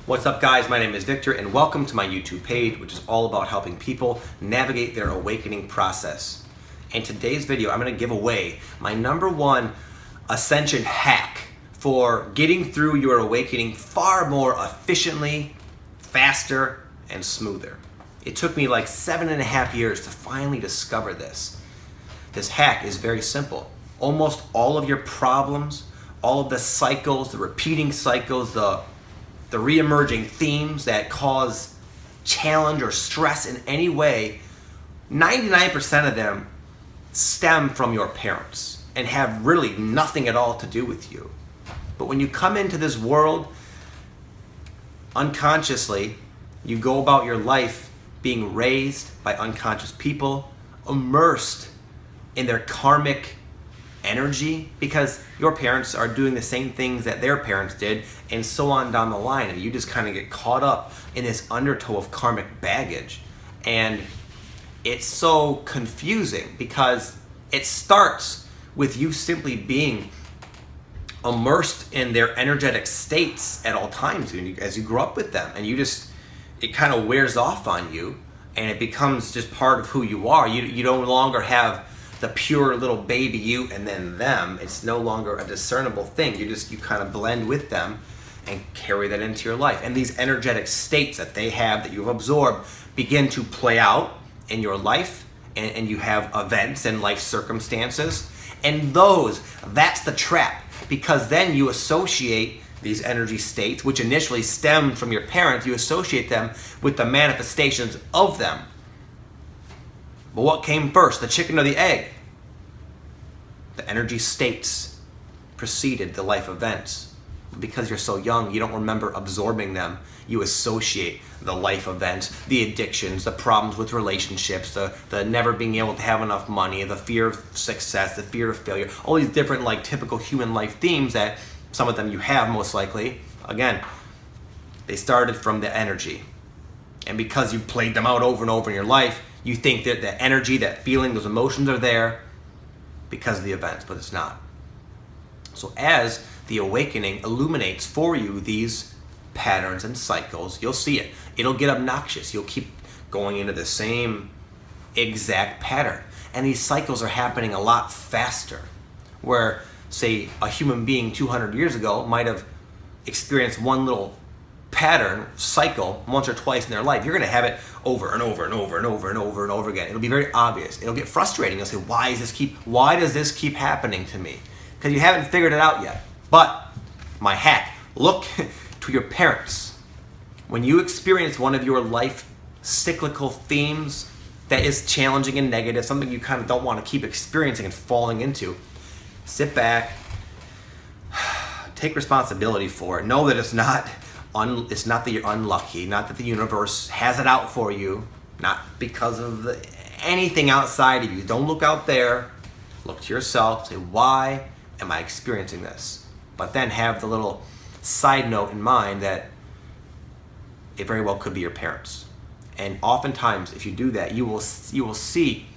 What's up, guys? My name is Victor and welcome to my YouTube page, which is all about helping people navigate their awakening process. In today's video, I'm going to give away my #1 Ascension Hack for getting through your awakening far more efficiently, faster, and smoother. It took me like 7.5 years to finally discover this. This hack is very simple. Almost all of your problems, all of the cycles, the repeating cycles, the re-emerging themes that cause challenge or stress in any way, 99% of them stem from your parents and have really nothing at all to do with you. But when you come into this world, unconsciously, you go about your life being raised by unconscious people, immersed in their karmic energy, because your parents are doing the same things that their parents did, and so on down the line, and you just kind of get caught up in this undertow of karmic baggage. And it's so confusing because it starts with you simply being immersed in their energetic states at all times as you grow up with them, and it kind of wears off on you and it becomes just part of who you are. You no longer have the pure little baby you and then them. It's no longer a discernible thing. You kind of blend with them and carry that into your life. And these energetic states that they have, that you've absorbed, begin to play out in your life, and you have events and life circumstances. And that's the trap, because then you associate these energy states, which initially stemmed from your parents, you associate them with the manifestations of them. But what came first, the chicken or the egg? The energy states preceded the life events. Because you're so young, you don't remember absorbing them. You associate the life events, the addictions, the problems with relationships, the never being able to have enough money, the fear of success, the fear of failure, all these different typical human life themes that some of them you have most likely. Again, they started from the energy. And because you've played them out over and over in your life, you think that the energy, that feeling, those emotions are there because of the events, but it's not. So as the awakening illuminates for you these patterns and cycles, you'll see it. It'll get obnoxious. You'll keep going into the same exact pattern. And these cycles are happening a lot faster. Where, say, a human being 200 years ago might have experienced one little pattern, cycle, once or twice in their life, you're going to have it over and over and over and over and over and over again. It'll be very obvious. It'll get frustrating. You'll say, why does this keep happening to me? Because you haven't figured it out yet. But my hack, look to your parents. When you experience one of your life cyclical themes that is challenging and negative, something you kind of don't want to keep experiencing and falling into, sit back, take responsibility for it. Know that it's not that you're unlucky, not that the universe has it out for you, not because of anything outside of you. Don't look out there. Look to yourself. Say, why am I experiencing this? But then have the little side note in mind that it very well could be your parents. And oftentimes, if you do that, you will see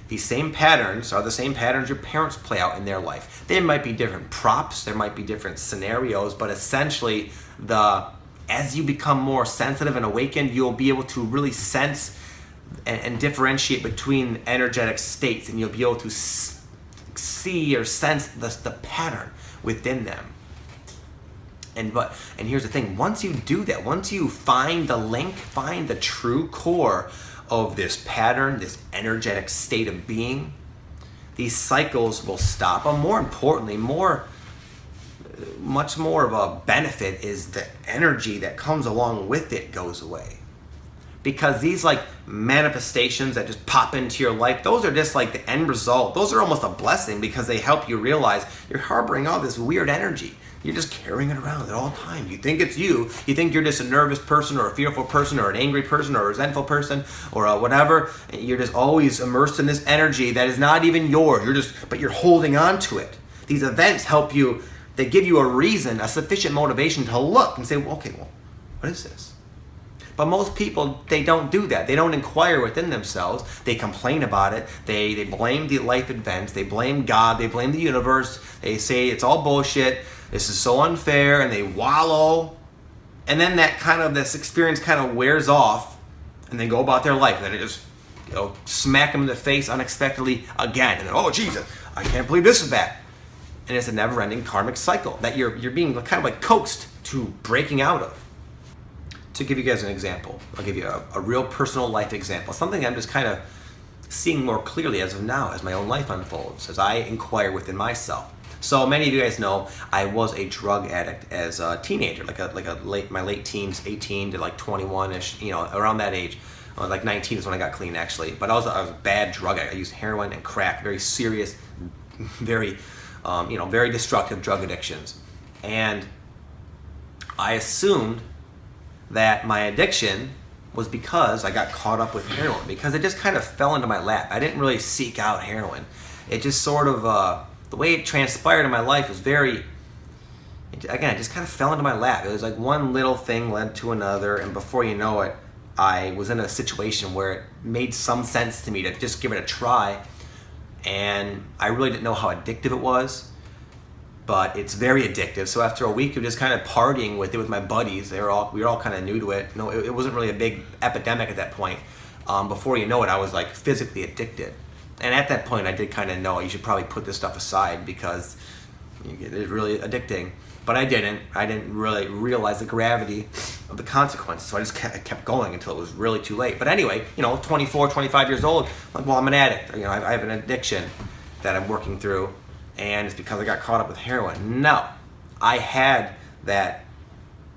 these same patterns are the same patterns your parents play out in their life. There might be different props, there might be different scenarios, but essentially, as you become more sensitive and awakened, you'll be able to really sense and differentiate between energetic states, and you'll be able to see or sense the pattern within them. And here's the thing, once you do that, once you find the link, find the true core of this pattern, this energetic state of being, these cycles will stop. But more importantly, much more of a benefit is the energy that comes along with it goes away. Because these manifestations that just pop into your life, those are just the end result. Those are almost a blessing because they help you realize you're harboring all this weird energy. You're just carrying it around at all times. You think it's you. You think you're just a nervous person or a fearful person or an angry person or a resentful person or whatever. You're just always immersed in this energy that is not even yours. But you're holding on to it. These events help you. They give you a reason, a sufficient motivation to look and say, okay, what is this? But most people, they don't do that. They don't inquire within themselves. They complain about it. They blame the life events. They blame God. They blame the universe. They say it's all bullshit. This is so unfair. And they wallow And then this experience kind of wears off, and they go about their life. And then it just, smack them in the face unexpectedly again. And then, oh, Jesus, I can't believe this is back. And it's a never-ending karmic cycle that you're being kind of like coaxed to breaking out of. To give you guys an example, I'll give you a real personal life example, something I'm just kind of seeing more clearly as of now, as my own life unfolds, as I inquire within myself. So many of you guys know I was a drug addict as a teenager, my late teens, 18 to like 21ish, around that age. Like 19 is when I got clean, actually. But I was a bad drug addict. I used heroin and crack, very serious, very destructive drug addictions. And I assumed that my addiction was because I got caught up with heroin, because it just kind of fell into my lap. I didn't really seek out heroin. It just sort of, the way it transpired in my life was it just kind of fell into my lap. It was like one little thing led to another, and before you know it, I was in a situation where it made some sense to me to just give it a try, and I really didn't know how addictive it was. But it's very addictive. So after a week of just kind of partying with it with my buddies, we were all kind of new to it. It wasn't really a big epidemic at that point. Before you know it, I was like physically addicted. And at that point, I did kind of know you should probably put this stuff aside because it is really addicting. But I didn't. I didn't really realize the gravity of the consequences. So I just kept going until it was really too late. But anyway, 24, 25 years old, like, well, I'm an addict. I have an addiction that I'm working through. And it's because I got caught up with heroin. No, I had that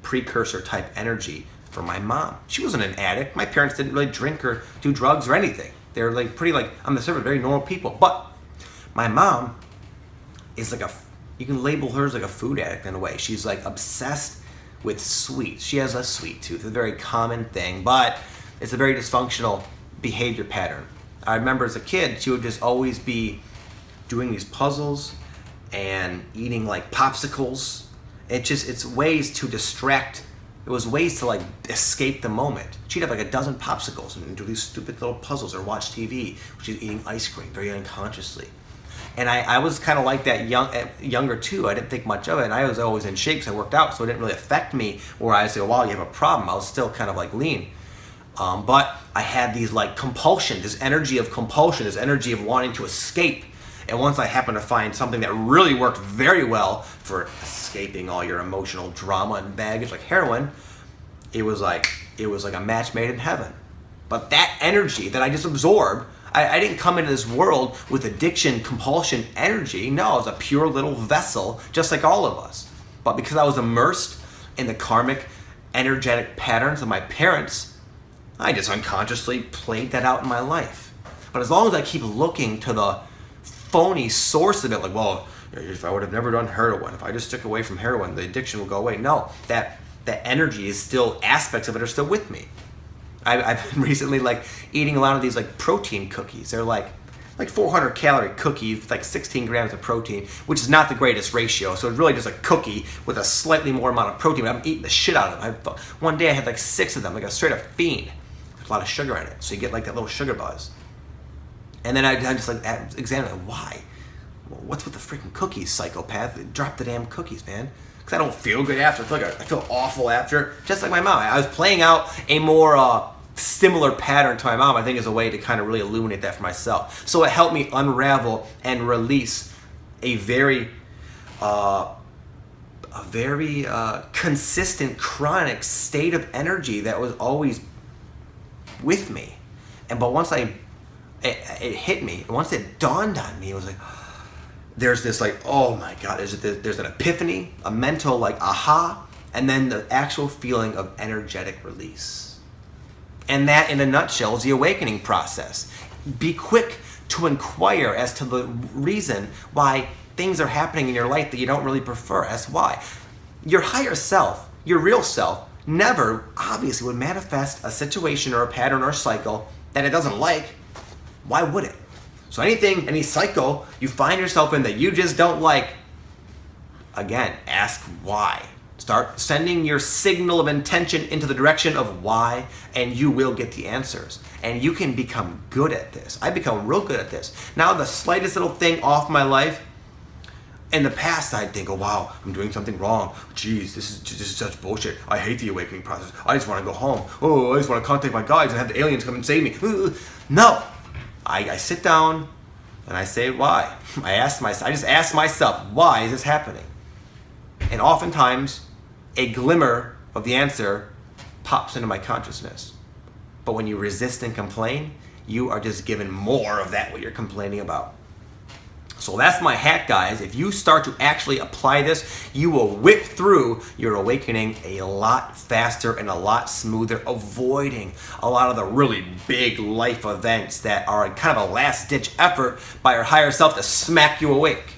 precursor type energy from my mom. She wasn't an addict. My parents didn't really drink or do drugs or anything. They were pretty on the surface, very normal people. But my mom is you can label her as like a food addict in a way. She's like obsessed with sweets. She has a sweet tooth. It's a very common thing, but it's a very dysfunctional behavior pattern. I remember as a kid, she would just always be doing these puzzles and eating like popsicles. It's ways to distract. It was ways to escape the moment. She'd have like a dozen popsicles and do these stupid little puzzles or watch TV. She's eating ice cream very unconsciously. And I was kind of like that younger too. I didn't think much of it, and I was always in shape, so I worked out, so it didn't really affect me. Where I say, "Wow, you have a problem." I was still kind of lean. But I had these compulsion, this energy of compulsion, this energy of wanting to escape. And once I happened to find something that really worked very well for escaping all your emotional drama and baggage, like heroin, it was like a match made in heaven. But that energy that I just absorbed, I didn't come into this world with addiction, compulsion, energy. No, I was a pure little vessel, just like all of us. But because I was immersed in the karmic, energetic patterns of my parents, I just unconsciously played that out in my life. But as long as I keep looking to the phony source of it, if I would have never done heroin, if I just took away from heroin, the addiction will go away. No, that energy is still, aspects of it are still with me. I've been recently eating a lot of these protein cookies. They're like 400 calorie cookies with 16 grams of protein, which is not the greatest ratio. So it's really just a cookie with a slightly more amount of protein. But I'm eating the shit out of them. One day I had 6 of them, a straight up fiend. There's a lot of sugar in it, so you get that little sugar buzz. And then I just examine why. What's with the freaking cookies, psychopath? Drop the damn cookies, man. Because I don't feel good after. I feel awful after. Just like my mom. I was playing out a more similar pattern to my mom, I think, is a way to kind of really illuminate that for myself. So it helped me unravel and release a very consistent, chronic state of energy that was always with me. But once it hit me. Once it dawned on me, it was there's this oh my God, there's an epiphany, a mental aha, and then the actual feeling of energetic release. And that, in a nutshell, is the awakening process. Be quick to inquire as to the reason why things are happening in your life that you don't really prefer. As why. Your higher self, your real self, never obviously would manifest a situation or a pattern or a cycle that it doesn't like. Why would it? So any cycle you find yourself in that you just don't like, again, ask why. Start sending your signal of intention into the direction of why, and you will get the answers. And you can become good at this. I become real good at this. Now the slightest little thing off my life, In the past, I'd think, oh wow, I'm doing something wrong. Jeez, this is such bullshit. I hate the awakening process. I just want to go home. Oh, I just want to contact my guides and have the aliens come and save me. No, I sit down and I say why. I just ask myself, why is this happening? And oftentimes, a glimmer of the answer pops into my consciousness. But when you resist and complain, you are just given more of that what you're complaining about. So that's my hack, guys. If you start to actually apply this, you will whip through your awakening a lot faster and a lot smoother, avoiding a lot of the really big life events that are kind of a last-ditch effort by your higher self to smack you awake.